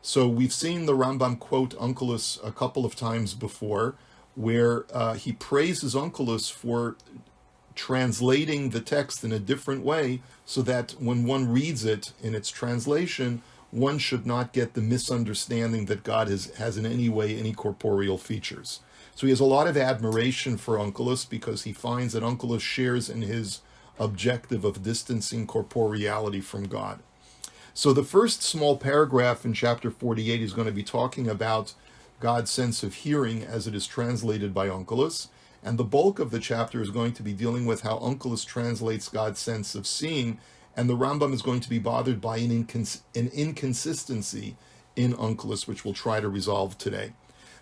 So we've seen the Rambam quote Onkelos a couple of times before, where he praises Onkelos for translating the text in a different way, so that when one reads it in its translation, one should not get the misunderstanding that God has in any way any corporeal features. So he has a lot of admiration for Onkelos because he finds that Onkelos shares in his objective of distancing corporeality from God. So the first small paragraph in chapter 48 is going to be talking about God's sense of hearing as it is translated by Onkelos, and the bulk of the chapter is going to be dealing with how Onkelos translates God's sense of seeing, and the Rambam is going to be bothered by an inconsistency in Onkelos, which we'll try to resolve today.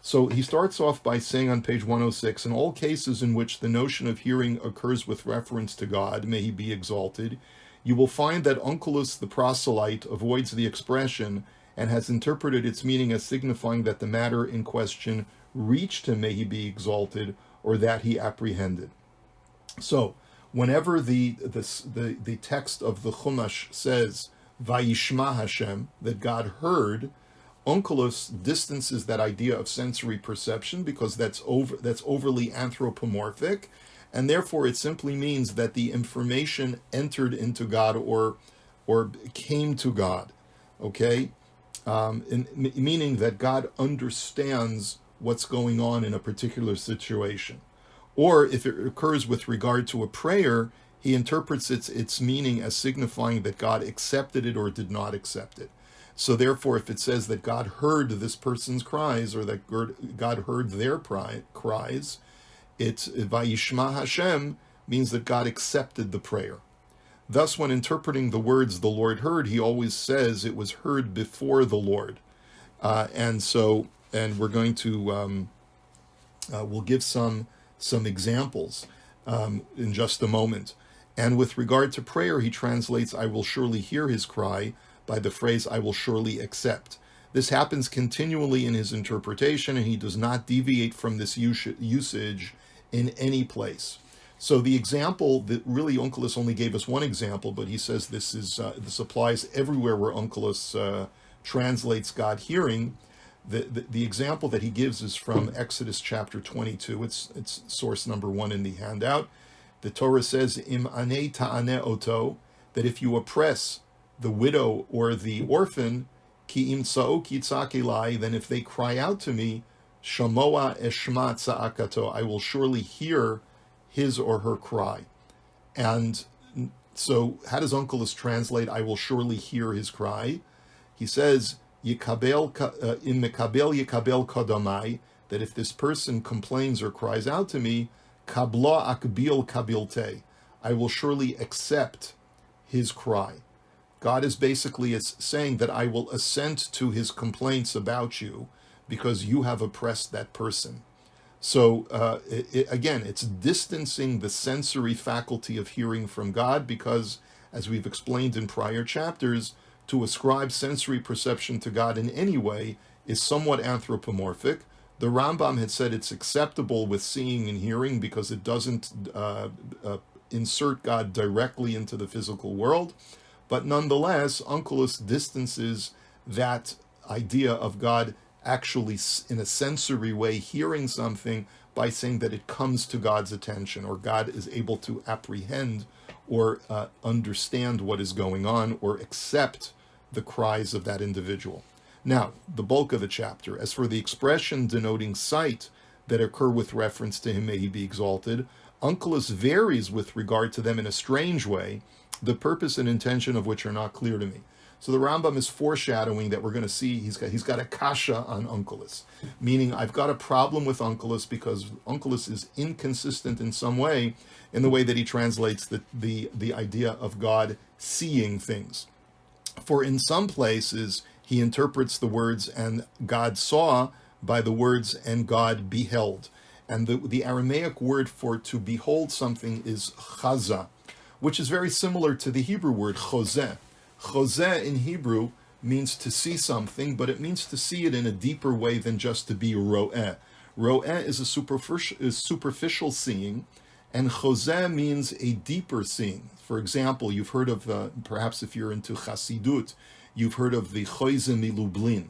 So he starts off by saying on page 106, in all cases in which the notion of hearing occurs with reference to God, may he be exalted, you will find that Onkelos the proselyte avoids the expression and has interpreted its meaning as signifying that the matter in question reached him, may he be exalted, or that he apprehended. So, whenever the text of the Chumash says, Vayishma Hashem, that God heard, Onkelos distances that idea of sensory perception because that's overly anthropomorphic, and therefore it simply means that the information entered into God or came to God, okay? Meaning that God understands what's going on in a particular situation. Or if it occurs with regard to a prayer, he interprets its meaning as signifying that God accepted it or did not accept it. So therefore, if it says that God heard this person's cries, or that God heard their cries, it's Vayishma Hashem means that God accepted the prayer. Thus, when interpreting the words "the Lord heard," he always says it was heard before the Lord. And we're going to we'll give some examples in just a moment. And with regard to prayer, he translates "I will surely hear his cry" by the phrase "I will surely accept." This happens continually in his interpretation, and he does not deviate from this usage in any place. So the example that really Onkelos only gave us one example, but he says this applies everywhere where Onkelos translates God hearing. The example that he gives is from Exodus chapter 22. It's source number 1 in the handout. The Torah says, "Im ane ta'ane oto," that if you oppress the widow or the orphan, ki im tza'ok yitzak elai, then if they cry out to me, shamoa eshma tza'akato, I will surely hear his or her cry. And so how does Onkelos translate "I will surely hear his cry"? He says, Yikabel im mekabel yikabel kodamai, that if this person complains or cries out to me, kablo akbil kabilte, I will surely accept his cry. God is basically saying that I will assent to his complaints about you because you have oppressed that person. So again, it's distancing the sensory faculty of hearing from God because, as we've explained in prior chapters, to ascribe sensory perception to God in any way is somewhat anthropomorphic. The Rambam had said it's acceptable with seeing and hearing because it doesn't insert God directly into the physical world. But nonetheless, Onkelos distances that idea of God actually in a sensory way hearing something by saying that it comes to God's attention, or God is able to apprehend or understand what is going on or accept the cries of that individual. Now, the bulk of the chapter. As for the expression denoting sight that occur with reference to him, may he be exalted, Onkelos varies with regard to them in a strange way, the purpose and intention of which are not clear to me. So the Rambam is foreshadowing that we're going to see he's got a kasha on Onkelos, meaning I've got a problem with Onkelos because Onkelos is inconsistent in some way in the way that he translates the idea of God seeing things. For in some places he interprets the words "and God saw" by the words "and God beheld." And the Aramaic word for to behold something is chaza, which is very similar to the Hebrew word chozeh. Chozeh in Hebrew means to see something, but it means to see it in a deeper way than just to be ro'eh. Ro'eh is a superficial seeing, and chozeh means a deeper seeing. For example, you've heard of, perhaps if you're into Chassidut, you've heard of the Choyze Milublin.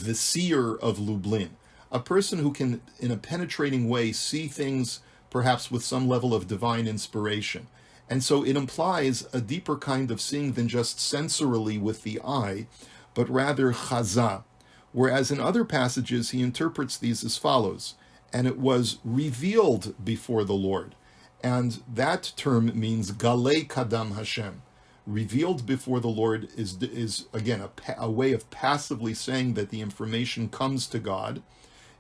the seer of Lublin, a person who can, in a penetrating way, see things perhaps with some level of divine inspiration. And so it implies a deeper kind of seeing than just sensorily with the eye, but rather chaza. Whereas in other passages, he interprets these as follows: and it was revealed before the Lord. And that term means galei kadam Hashem. Revealed before the Lord is again, a way of passively saying that the information comes to God,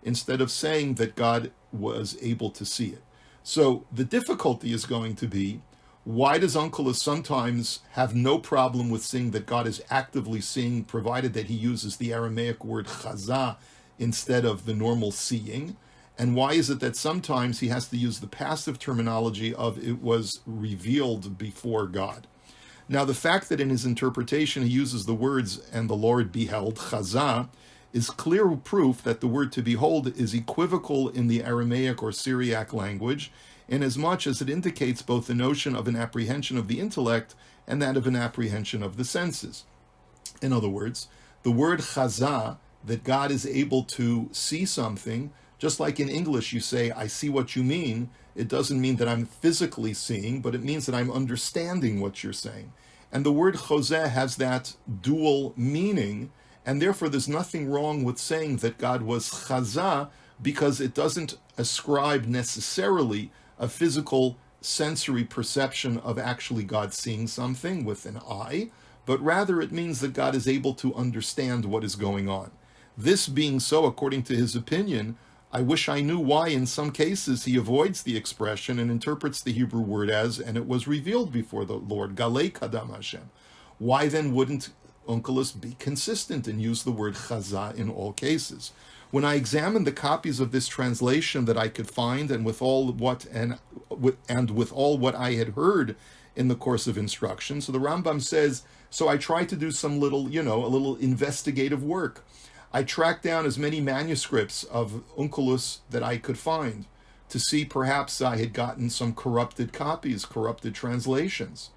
instead of saying that God was able to see it. So the difficulty is going to be, why does Onkelos sometimes have no problem with saying that God is actively seeing, provided that he uses the Aramaic word chaza instead of the normal seeing? And why is it that sometimes he has to use the passive terminology of it was revealed before God? Now, the fact that in his interpretation he uses the words "and the Lord beheld," chaza, is clear proof that the word "to behold" is equivocal in the Aramaic or Syriac language, inasmuch as it indicates both the notion of an apprehension of the intellect and that of an apprehension of the senses. In other words, the word chaza, that God is able to see something, just like in English you say, "I see what you mean," it doesn't mean that I'm physically seeing, but it means that I'm understanding what you're saying. And the word choseh has that dual meaning, and therefore there's nothing wrong with saying that God was chaza, because it doesn't ascribe necessarily a physical sensory perception of actually God seeing something with an eye, but rather it means that God is able to understand what is going on. This being so, according to his opinion, I wish I knew why in some cases he avoids the expression and interprets the Hebrew word as "and it was revealed before the Lord," galei kadam Hashem. Why then wouldn't Onkelos be consistent and use the word chaza in all cases? When I examined the copies of this translation that I could find, and with all what I had heard in the course of instruction, so the Rambam says, so I tried to do some little, a little investigative work. I tracked down as many manuscripts of Onkelos that I could find to see perhaps I had gotten some corrupted copies, corrupted translations.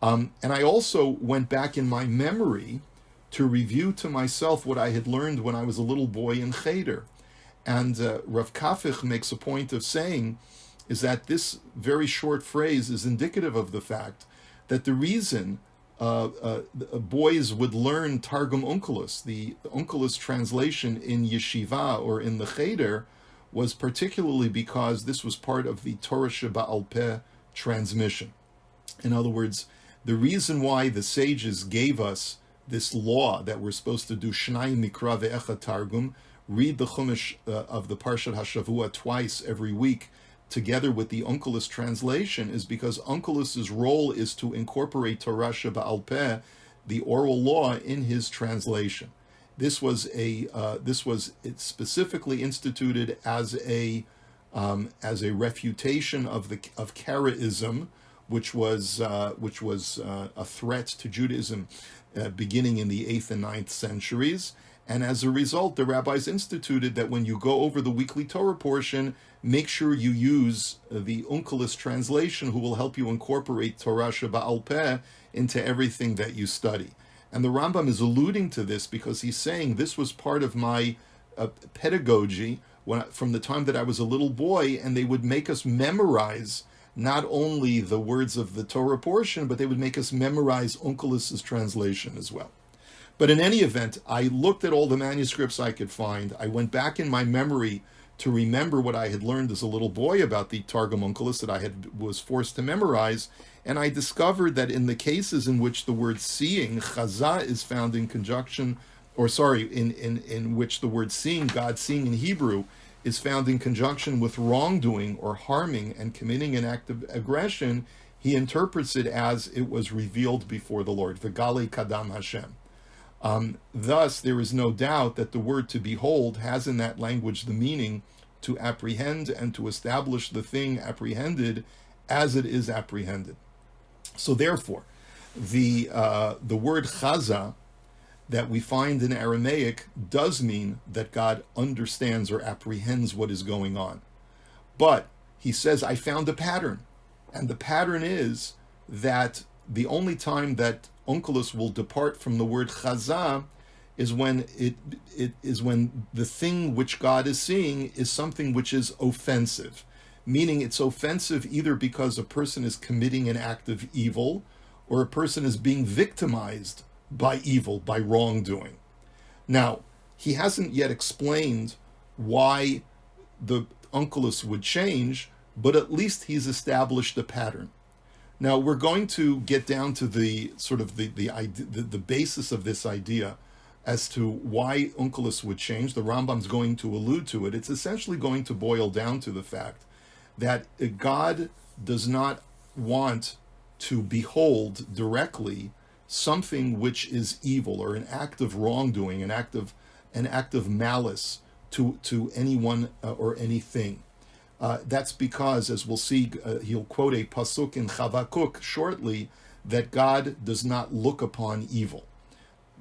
And I also went back in my memory to review to myself what I had learned when I was a little boy in Cheder. And Rav Kafich makes a point of saying is that this very short phrase is indicative of the fact that the reason boys would learn Targum Onkelos, the Onkelos translation in yeshiva or in the Cheder, was particularly because this was part of the Torah Sheba'al Peh transmission. In other words, the reason why the sages gave us this law that we're supposed to do Shnai Mikra ve'echa Targum, read the Chumash of the Parshat HaShavua twice every week, together with the Onkelos translation, is because Onkelos's role is to incorporate Torah Sheba'al Peh, the oral law, in his translation. This was specifically instituted as a refutation of Karaism, which was a threat to Judaism beginning in the 8th and 9th centuries. And as a result, the rabbis instituted that when you go over the weekly Torah portion, make sure you use the Onkelos translation, who will help you incorporate Torah Sheba'al Peh into everything that you study. And the Rambam is alluding to this because he's saying this was part of my pedagogy from the time that I was a little boy, and they would make us memorize not only the words of the Torah portion, but they would make us memorize Onkelos' translation as well. But in any event, I looked at all the manuscripts I could find. I went back in my memory to remember what I had learned as a little boy about the Targum Onkelos that I was forced to memorize, and I discovered that in the cases in which the word seeing, chaza, is found in conjunction, in which the word seeing, God seeing in Hebrew, is found in conjunction with wrongdoing or harming and committing an act of aggression, he interprets it as it was revealed before the Lord, v'galei kadam Hashem. Thus, there is no doubt that the word "to behold" has in that language the meaning to apprehend and to establish the thing apprehended as it is apprehended. So therefore, the word chaza that we find in Aramaic does mean that God understands or apprehends what is going on. But he says, I found a pattern. And the pattern is that the only time that Onkelos will depart from the word chaza is when it is when the thing which God is seeing is something which is offensive, meaning it's offensive either because a person is committing an act of evil or a person is being victimized by evil, by wrongdoing. Now, he hasn't yet explained why the Onkelos would change, but at least he's established a pattern. Now we're going to get down to the sort of the basis of this idea as to why Onkelos would change. The Rambam's going to allude to it. It's essentially going to boil down to the fact that God does not want to behold directly something which is evil or an act of wrongdoing, an act of malice to anyone or anything. That's because, as we'll see, he'll quote a pasuk in Chavakuk shortly, that God does not look upon evil.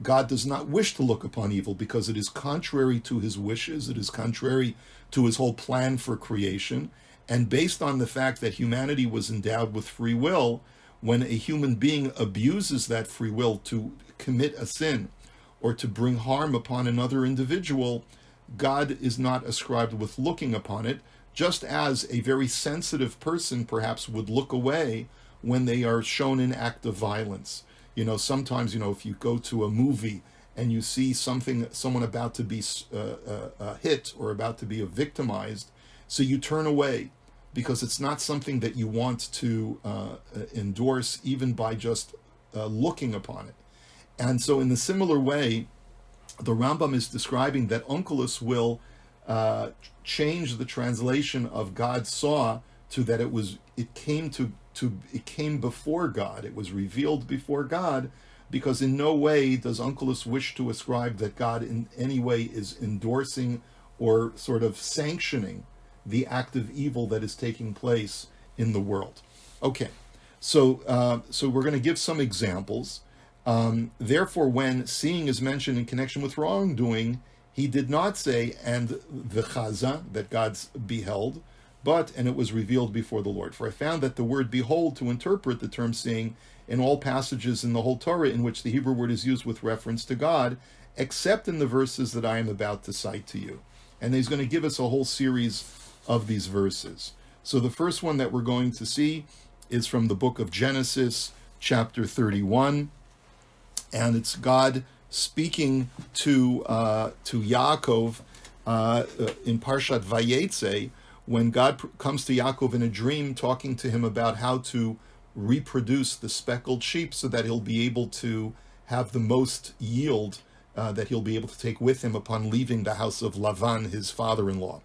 God does not wish to look upon evil because it is contrary to his wishes, it is contrary to his whole plan for creation, and based on the fact that humanity was endowed with free will, when a human being abuses that free will to commit a sin or to bring harm upon another individual, God is not ascribed with looking upon it, just as a very sensitive person perhaps would look away when they are shown an act of violence. Sometimes, if you go to a movie and you see someone about to be hit or about to be victimized, so you turn away because it's not something that you want to endorse even by just looking upon it. And so in the similar way, the Rambam is describing that Onkelos will change the translation of God saw to that it came before God. It was revealed before God, because in no way does Onkelos wish to ascribe that God in any way is endorsing or sort of sanctioning the act of evil that is taking place in the world. Okay, so we're going to give some examples. Therefore, when seeing is mentioned in connection with wrongdoing, he did not say, and the chaza, that God's beheld, but, and it was revealed before the Lord. For I found that the word behold to interpret the term seeing in all passages in the whole Torah in which the Hebrew word is used with reference to God, except in the verses that I am about to cite to you. And he's going to give us a whole series of these verses. So the first one that we're going to see is from the book of Genesis, chapter 31, and it's God speaking to Yaakov in Parshat Vayetze, when God comes to Yaakov in a dream, talking to him about how to reproduce the speckled sheep so that he'll be able to have the most yield that he'll be able to take with him upon leaving the house of Lavan, his father-in-law.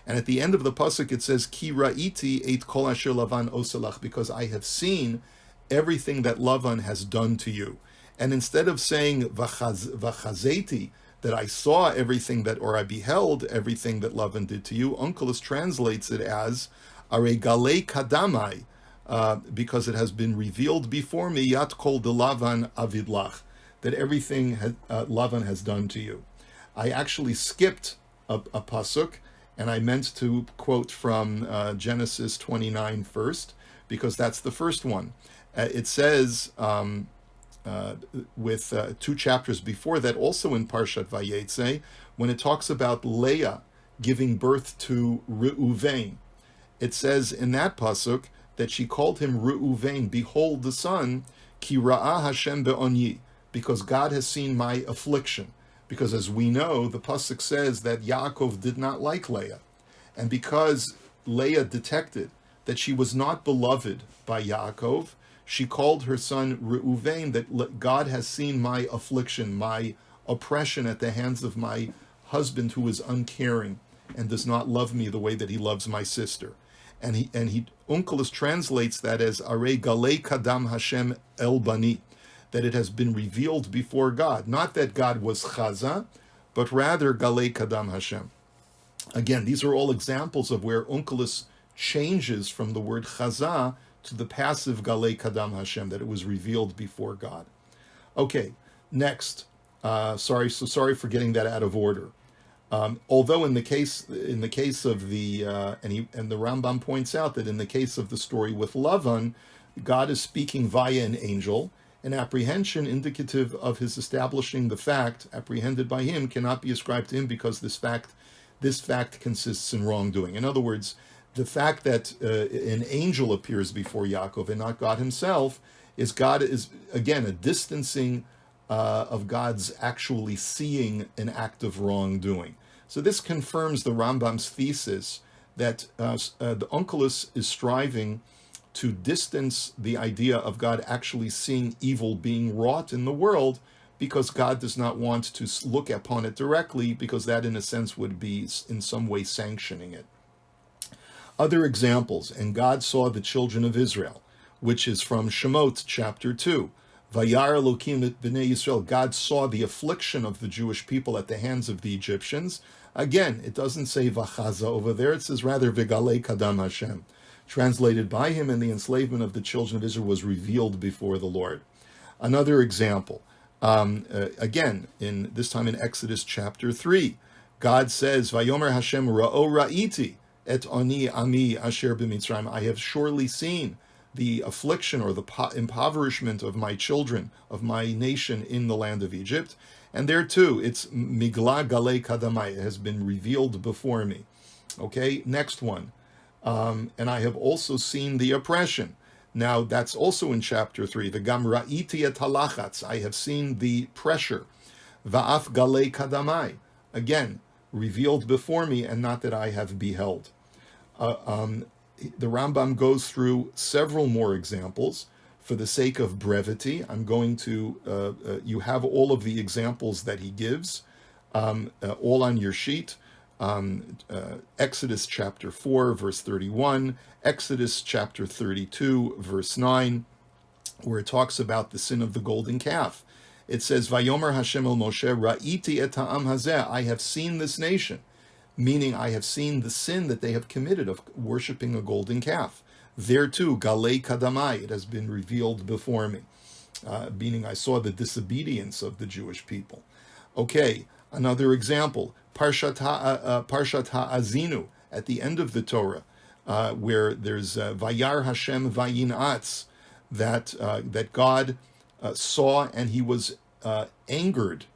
And at the end of the pasuk it says, Ki ra'iti et kol asher Lavan oselach, because I have seen everything that Lavan has done to you. And instead of saying vachazeti, that I saw everything that, or I beheld everything that Lavan did to you, Onkelos translates it as are galei kadamai, because it has been revealed before me, yat kol de Lavan avidlach, that everything Lavan has done to you. I actually skipped a pasuk, and I meant to quote from Genesis 29 first, because that's the first one. It says, with 2 chapters before that, also in Parshat Vayetze, when it talks about Leah giving birth to Reuven, it says in that pasuk that she called him Reuven, behold the son, ki ra'ah Hashem be'onyi, because God has seen my affliction. Because as we know, the pasuk says that Yaakov did not like Leah, and because Leah detected that she was not beloved by Yaakov, she called her son Reuven, that God has seen my affliction, my oppression at the hands of my husband who is uncaring and does not love me the way that he loves my sister. And Onkelos translates that as Are Galei Kadam Hashem El Bani, that it has been revealed before God. Not that God was Chaza, but rather Galei Kadam Hashem. Again, these are all examples of where Onkelos changes from the word Chaza to the passive Galei Kadam Hashem, that it was revealed before God. Okay, next. Sorry for getting that out of order. Although in the case of the and the Rambam points out that in the case of the story with Lavan, God is speaking via an angel, An apprehension indicative of his establishing the fact apprehended by him cannot be ascribed to him because this fact consists in wrongdoing. In other words, the fact that an angel appears before Yaakov and not God himself is again a distancing of God's actually seeing an act of wrongdoing. So this confirms the Rambam's thesis that the Onkelos is striving to distance the idea of God actually seeing evil being wrought in the world, because God does not want to look upon it directly, because that in a sense would be in some way sanctioning it. Other examples, and God saw the children of Israel, which is from Shemot chapter 2. Vayar Elokim et bnei Yisrael, God saw the affliction of the Jewish people at the hands of the Egyptians. Again, it doesn't say Vachaza over there, it says rather Vigalei Kadam Hashem. Translated by him, and the enslavement of the children of Israel was revealed before the Lord. Another example, again, this time in Exodus chapter 3, God says, Vayomer Hashem ra'o ra'iti et ani ami asher b'mitzrayim. I have surely seen the affliction or the impoverishment of my children, of my nation in the land of Egypt. And there too, it's migla galei kadamai, it has been revealed before me. Okay, next one. And I have also seen the oppression. Now, that's also in chapter 3. The gam ra'iti et halachatz, I have seen the pressure. Va'af galei kadamai, again, revealed before me, and not that I have beheld. The Rambam goes through several more examples. For the sake of brevity, I'm going to, you have all of the examples that he gives, all on your sheet. Exodus chapter 4, verse 31, Exodus chapter 32, verse 9, where it talks about the sin of the golden calf. It says, Vayomer Hashem el Moshe, Ra'iti et ha'am hazeh, I have seen this nation, meaning I have seen the sin that they have committed of worshiping a golden calf. There too, Galei Kadamai, it has been revealed before me, meaning I saw the disobedience of the Jewish people. Okay, another example, Parshat Ha'azinu, at the end of the Torah, where there's Vayar Hashem Vayinatz, that God saw and he was angered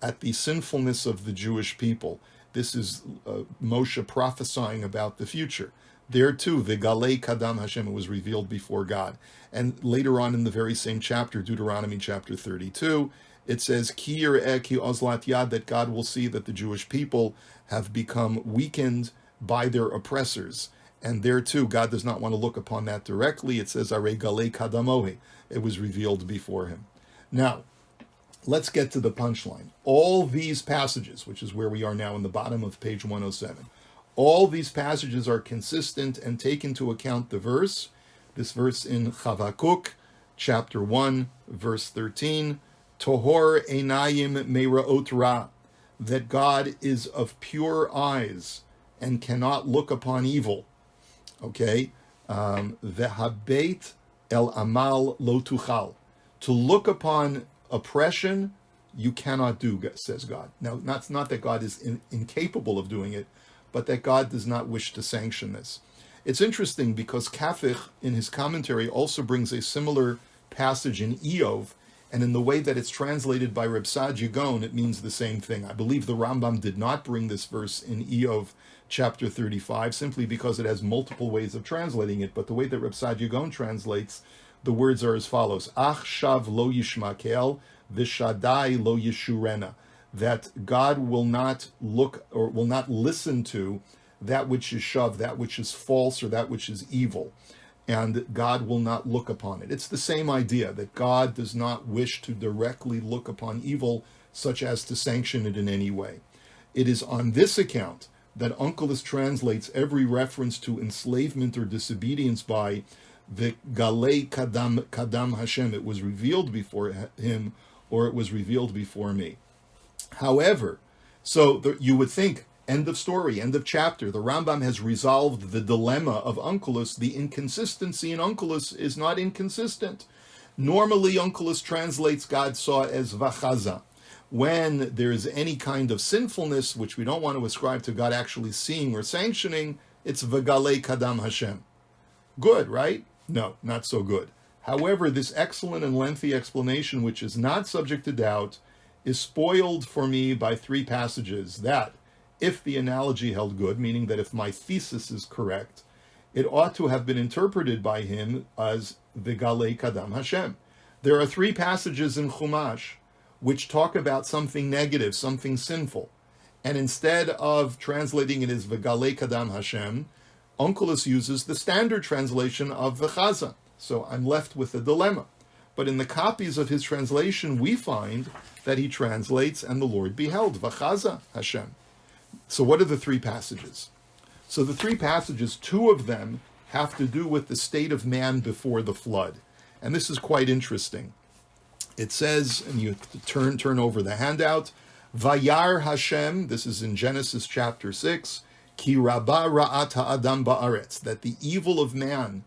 at the sinfulness of the Jewish people. This is Moshe prophesying about the future. There too, Vigalei Kadam Hashem, it was revealed before God. And later on in the very same chapter, Deuteronomy chapter 32, it says, Ki yireh ki ozlat yad, that God will see that the Jewish people have become weakened by their oppressors. And there too, God does not want to look upon that directly. It says, Arei galei kadamohi, it was revealed before him. Now, let's get to the punchline. All these passages, which is where we are now in the bottom of page 107, all these passages are consistent and take into account this verse in Chavakuk, chapter 1, verse 13, Tohor einayim meira'ot ra, that God is of pure eyes and cannot look upon evil. Okay? Vehabeit el amal lo tuchal. To look upon oppression, you cannot do, says God. Now, that's not that God is incapable of doing it, but that God does not wish to sanction this. It's interesting because Kafich, in his commentary, also brings a similar passage in Eov, and in the way that it's translated by Reb Saadia Gaon, it means the same thing. I believe the Rambam did not bring this verse in Eov chapter 35, simply because it has multiple ways of translating it, but the way that Reb Saadia Gaon translates, the words are as follows, Ach shav lo yishmakel, v'shadai lo yishurena, that God will not look or will not listen to that which is shav, that which is false or that which is evil, and God will not look upon it. It's the same idea, that God does not wish to directly look upon evil such as to sanction it in any way. It is on this account that Onkelos translates every reference to enslavement or disobedience by the Galei Kadam Hashem, it was revealed before him, or it was revealed before me. However, you would think, end of story, end of chapter, the Rambam has resolved the dilemma of Onkelos. The inconsistency in Onkelos is not inconsistent. Normally, Onkelos translates God saw as vachaza. When there is any kind of sinfulness, which we don't want to ascribe to God actually seeing or sanctioning, it's v'galei kadam Hashem. Good, right? No, not so good. However, this excellent and lengthy explanation, which is not subject to doubt, is spoiled for me by three passages that, if the analogy held good, meaning that if my thesis is correct, it ought to have been interpreted by him as Vigalei Kadam Hashem. There are three passages in Chumash which talk about something negative, something sinful. And instead of translating it as Vigalei Kadam Hashem, Onkelos uses the standard translation of V'chaza. So I'm left with a dilemma. But in the copies of his translation, we find that he translates, and the Lord beheld, V'chaza Hashem. So what are the three passages? So the three passages, two of them have to do with the state of man before the flood. And this is quite interesting. It says, and you turn over the handout, Vayar Hashem, this is in Genesis chapter 6, Ki rabba ra'at ha'adam ba'aretz, that the evil of man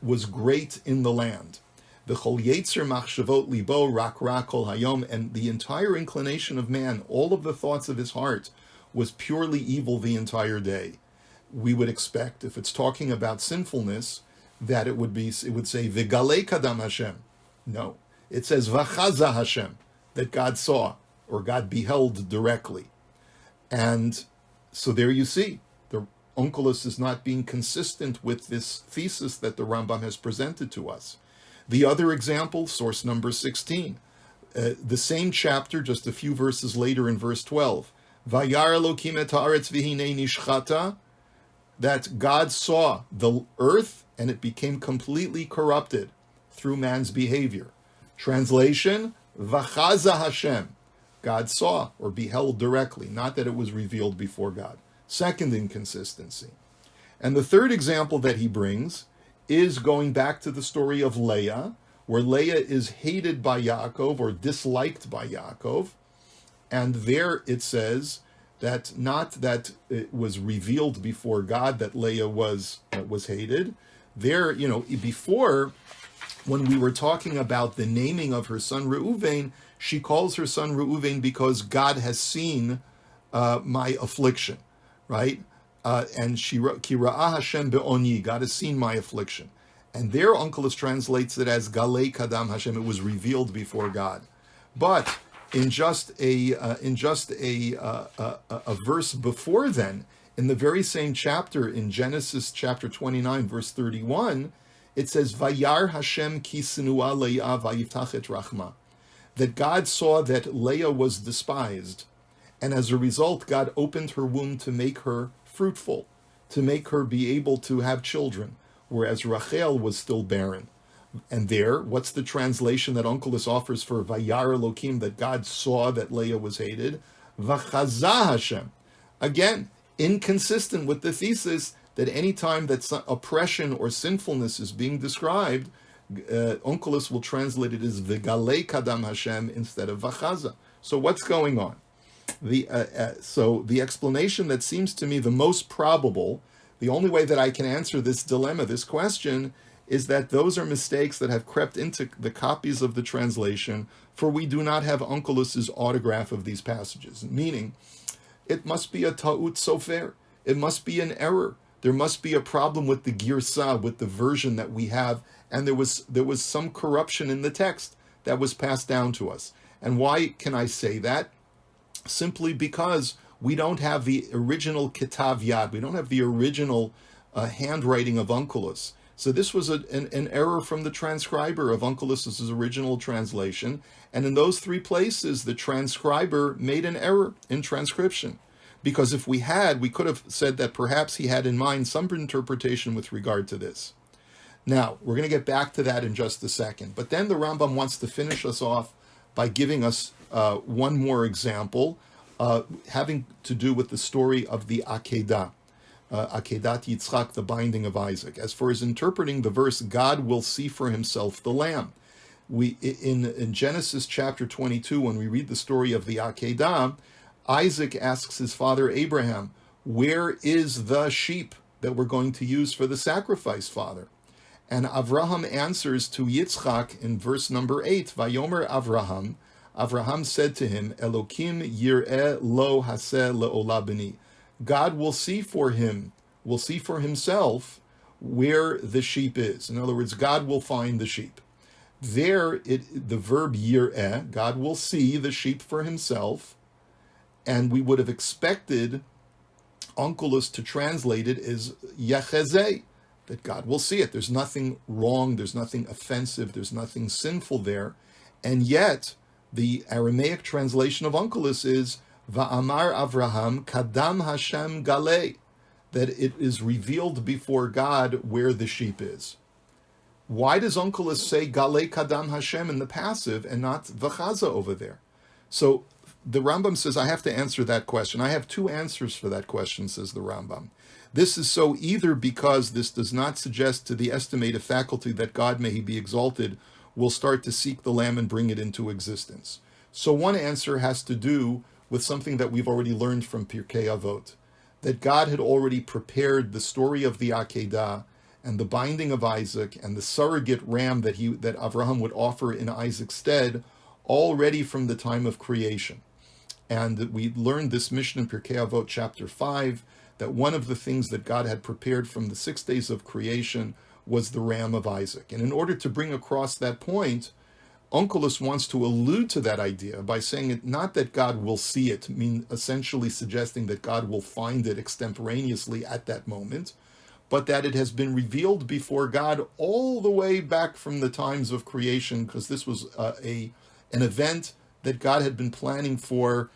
was great in the land. V'chol yetzer machshavot libo rak ra kol hayom, and the entire inclination of man, all of the thoughts of his heart, was purely evil the entire day. We would expect, if it's talking about sinfulness, that it would say Vigalei Kadam Hashem. No, it says V'chaza Hashem, that God saw or God beheld directly. And so there you see, the Onkelos is not being consistent with this thesis that the Rambam has presented to us. The other example, source number 16, the same chapter, just a few verses later in verse 12, Vayar Elokim et haaretz v'hinei nishchata, that God saw the earth and it became completely corrupted through man's behavior. Translation, V'chaza Hashem, God saw or beheld directly, not that it was revealed before God. Second inconsistency. And the third example that he brings is going back to the story of Leah, where Leah is hated by Yaakov or disliked by Yaakov. And there it says that not that it was revealed before God that Leah was hated. There, before, when we were talking about the naming of her son Reuven, she calls her son Reuven because God has seen my affliction, right? And she wrote, Ki ra'ah Hashem be'oni, God has seen my affliction. And there Onkelos translates it as Galei Kadam Hashem, it was revealed before God. But in just a verse before then, in the very same chapter, in Genesis chapter 29, verse 31, it says, Vayar Hashem ki sinua Leah vayiftach et rachma, that God saw that Leah was despised, and as a result, God opened her womb to make her fruitful, to make her be able to have children, whereas Rachel was still barren. And there, what's the translation that Onkelos offers for Vayar Elokim, that God saw that Leah was hated? V'chaza Hashem. Again, inconsistent with the thesis that any time that oppression or sinfulness is being described, Onkelos will translate it as Vigalei Kadam Hashem instead of V'chaza. So what's going on? So the explanation that seems to me the most probable, the only way that I can answer this dilemma, this question, is that those are mistakes that have crept into the copies of the translation, for we do not have Onkelos's autograph of these passages, meaning it must be a ta'ut sofer, it must be an error, there must be a problem with the girsah, with the version that we have, and there was some corruption in the text that was passed down to us. And why can I say that? Simply because we don't have the original kitav yad, we don't have the original handwriting of Onkelos. So this was an error from the transcriber of Onkelos's original translation, and in those three places, the transcriber made an error in transcription. Because if we could have said that perhaps he had in mind some interpretation with regard to this. Now, we're going to get back to that in just a second. But then the Rambam wants to finish us off by giving us one more example, having to do with the story of the Akedah. Akedat Yitzchak, the binding of Isaac. As for his interpreting the verse, God will see for himself the lamb. In Genesis chapter 22, when we read the story of the Akedah, Isaac asks his father Abraham, where is the sheep that we're going to use for the sacrifice, father? And Avraham answers to Yitzchak in verse number 8, Vayomer Avraham, Avraham said to him, Elokim yir'eh lo haseh le'olah b'ni. God will see for himself where the sheep is. In other words, God will find the sheep. There, the verb yir'eh, God will see the sheep for himself, and we would have expected Onkelos to translate it as yechezeh, that God will see it. There's nothing wrong, there's nothing offensive, there's nothing sinful there. And yet, the Aramaic translation of Onkelos is Va'amar Avraham Kadam Hashem Galei, that it is revealed before God where the sheep is. Why does Onkelos say Galei Kadam Hashem in the passive and not Vachaza over there? So the Rambam says, I have to answer that question. I have two answers for that question, says the Rambam. This is so either because this does not suggest to the estimated faculty that God, may he be exalted, will start to seek the lamb and bring it into existence. So one answer has to do with something that we've already learned from Pirkei Avot, that God had already prepared the story of the Akedah and the binding of Isaac and the surrogate ram that Avraham would offer in Isaac's stead already from the time of creation. And we learned this mission in Pirkei Avot chapter 5, that one of the things that God had prepared from the 6 days of creation was the ram of Isaac. And in order to bring across that point, Onkelos wants to allude to that idea by saying it not that God will see it, essentially suggesting that God will find it extemporaneously at that moment, but that it has been revealed before God all the way back from the times of creation, because this was an event that God had been planning for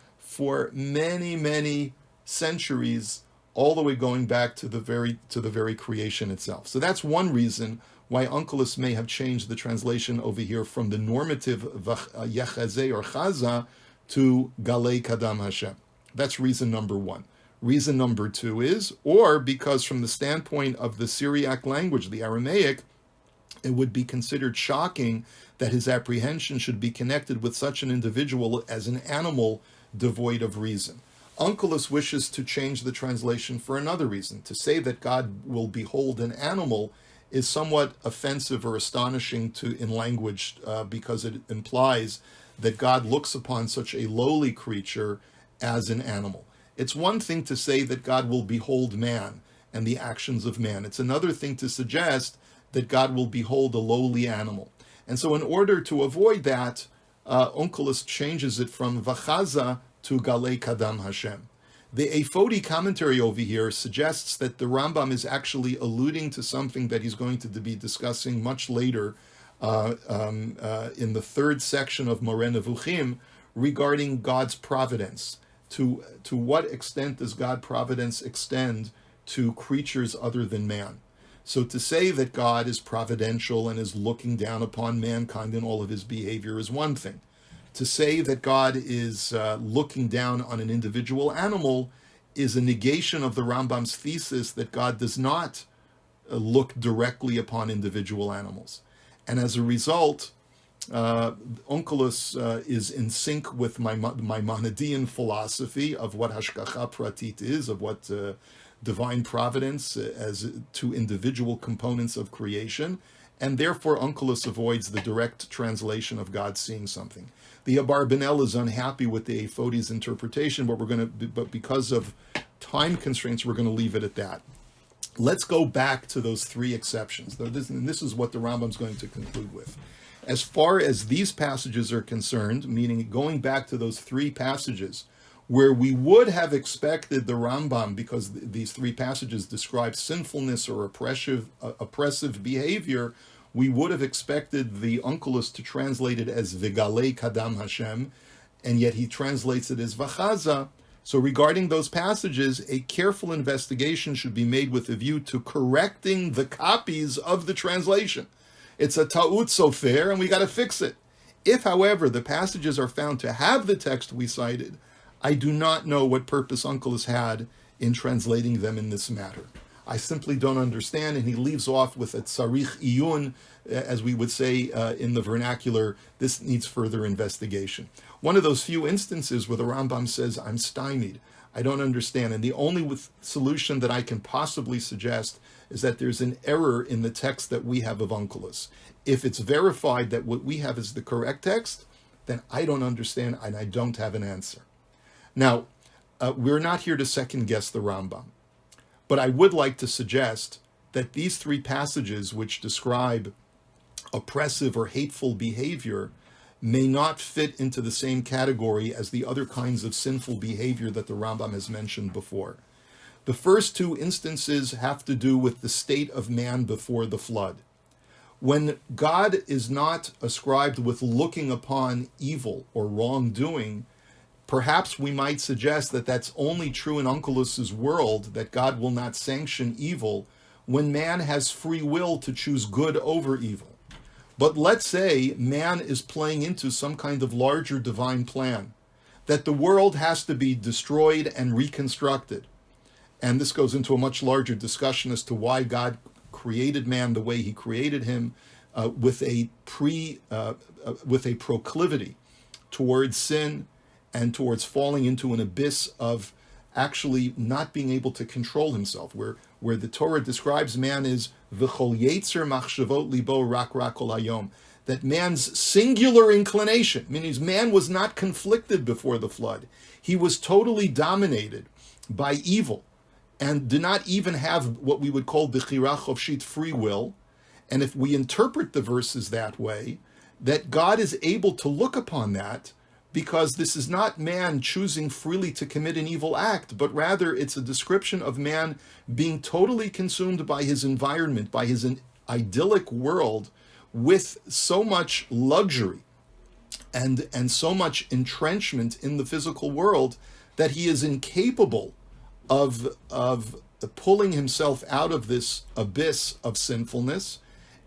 many, many centuries, all the way going back to the very creation itself. So that's one reason why Onkelos may have changed the translation over here from the normative Yechazeh or Chaza to Galei Kadam Hashem. That's reason number one. Reason number two is, or because from the standpoint of the Syriac language, the Aramaic, it would be considered shocking that his apprehension should be connected with such an individual as an animal devoid of reason. Onkelos wishes to change the translation for another reason. To say that God will behold an animal is somewhat offensive or astonishing in language because it implies that God looks upon such a lowly creature as an animal. It's one thing to say that God will behold man and the actions of man. It's another thing to suggest that God will behold a lowly animal. And so in order to avoid that, Onkelos changes it from Vachaza to Galei Kadam Hashem. The Ephodi commentary over here suggests that the Rambam is actually alluding to something that he's going to be discussing much later in the third section of Moreh Nevukhim regarding God's providence. To what extent does God's providence extend to creatures other than man? So to say that God is providential and is looking down upon mankind in all of his behavior is one thing. To say that God is looking down on an individual animal is a negation of the Rambam's thesis that God does not look directly upon individual animals. And as a result, Onkelos is in sync with my Maimonidean philosophy of what Hashgacha Pratit is, of what divine providence as to individual components of creation, and therefore Onkelos avoids the direct translation of God seeing something. The Abarbanel is unhappy with the Ephodi's interpretation, but because of time constraints, we're going to leave it at that. Let's go back to those three exceptions. And this is what the Rambam is going to conclude with. As far as these passages are concerned, meaning going back to those three passages, where we would have expected the Rambam, because these three passages describe sinfulness or oppressive behavior, we would have expected the Onkelos to translate it as V'galei Kadam Hashem, and yet he translates it as Vachaza. So regarding those passages, a careful investigation should be made with a view to correcting the copies of the translation. It's a ta'ut sofer, and we got to fix it. If, however, the passages are found to have the text we cited, I do not know what purpose Onkelos had in translating them in this matter. I simply don't understand, and he leaves off with a tzarich iyun, as we would say in the vernacular. This needs further investigation. One of those few instances where the Rambam says, I'm stymied, I don't understand, and the only solution that I can possibly suggest is that there's an error in the text that we have of Onkelos. If it's verified that what we have is the correct text, then I don't understand, and I don't have an answer. Now, we're not here to second guess the Rambam, but I would like to suggest that these three passages, which describe oppressive or hateful behavior, may not fit into the same category as the other kinds of sinful behavior that the Rambam has mentioned before. The first two instances have to do with the state of man before the flood. When God is not ascribed with looking upon evil or wrongdoing, perhaps we might suggest that that's only true in Onkelos' world, that God will not sanction evil when man has free will to choose good over evil. But let's say man is playing into some kind of larger divine plan, that the world has to be destroyed and reconstructed. And this goes into a much larger discussion as to why God created man the way he created him, with a proclivity towards sin and towards falling into an abyss of actually not being able to control himself, where the Torah describes man as v'chol yetzer machshavot libo rak kol hayom, that man's singular inclination, meaning man was not conflicted before the flood. He was totally dominated by evil and did not even have what we would call bechira chofshit, free will. And if we interpret the verses that way, that God is able to look upon that, because this is not man choosing freely to commit an evil act, but rather it's a description of man being totally consumed by his environment, by his idyllic world, with so much luxury and so much entrenchment in the physical world that he is incapable of pulling himself out of this abyss of sinfulness.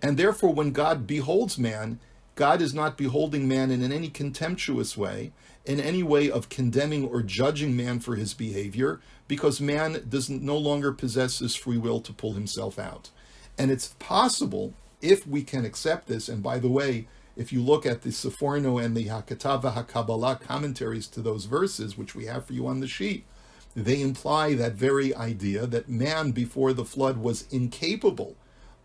And therefore, when God beholds man, God is not beholding man in any contemptuous way, in any way of condemning or judging man for his behavior, because man no longer possesses free will to pull himself out. And it's possible, if we can accept this, and by the way, if you look at the Seforno and the Hakatava HaKabbalah commentaries to those verses, which we have for you on the sheet, they imply that very idea that man before the flood was incapable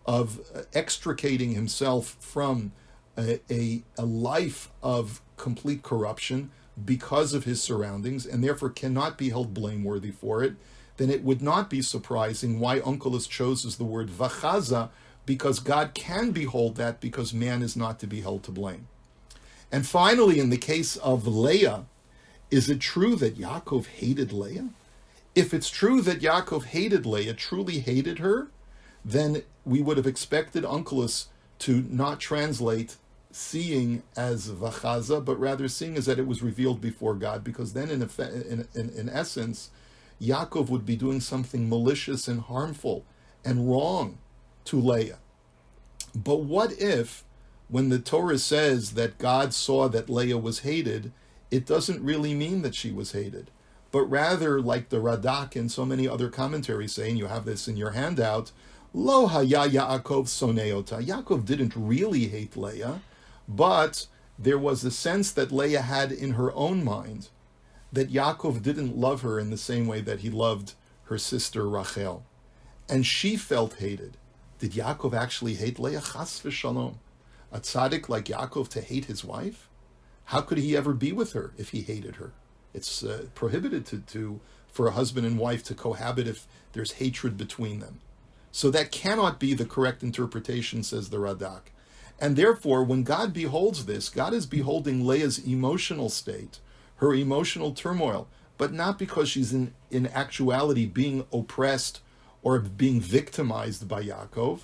of extricating himself from a life of complete corruption because of his surroundings, and therefore cannot be held blameworthy for it, then it would not be surprising why Onkelos chooses the word vachaza, because God can behold that, because man is not to be held to blame. And finally, in the case of Leah, is it true that Yaakov hated Leah? If it's true that Yaakov hated Leah, truly hated her, then we would have expected Onkelos to not translate seeing as vachaza, but rather seeing as that it was revealed before God, because then in essence, Yaakov would be doing something malicious and harmful and wrong to Leah. But what if, when the Torah says that God saw that Leah was hated, it doesn't really mean that she was hated, but rather, like the Radak and so many other commentaries say, and you have this in your handout, Lo haya Yaakov soneota. Yaakov didn't really hate Leah, but there was a sense that Leah had in her own mind that Yaakov didn't love her in the same way that he loved her sister Rachel. And she felt hated. Did Yaakov actually hate Leah? Chas v'shalom. A tzaddik like Yaakov to hate his wife? How could he ever be with her if he hated her? It's prohibited for a husband and wife to cohabit if there's hatred between them. So that cannot be the correct interpretation, says the Radak. And therefore, when God beholds this, God is beholding Leah's emotional state, her emotional turmoil, but not because she's in actuality being oppressed or being victimized by Yaakov.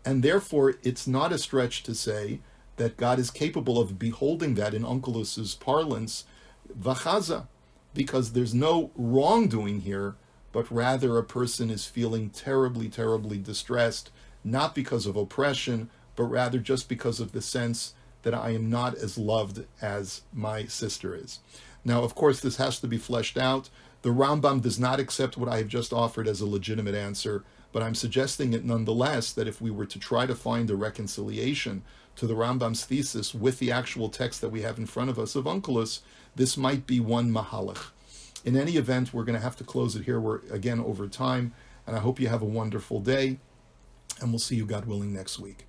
And therefore, it's not a stretch to say that God is capable of beholding that, in Onkelos' parlance, vachaza, because there's no wrongdoing here, but rather a person is feeling terribly, terribly distressed, not because of oppression, but rather just because of the sense that I am not as loved as my sister is. Now, of course, this has to be fleshed out. The Rambam does not accept what I have just offered as a legitimate answer, but I'm suggesting it nonetheless, that if we were to try to find a reconciliation to the Rambam's thesis with the actual text that we have in front of us of Onkelos, this might be one mahalach. In any event, we're going to have to close it here. We're, again, over time, and I hope you have a wonderful day, and we'll see you, God willing, next week.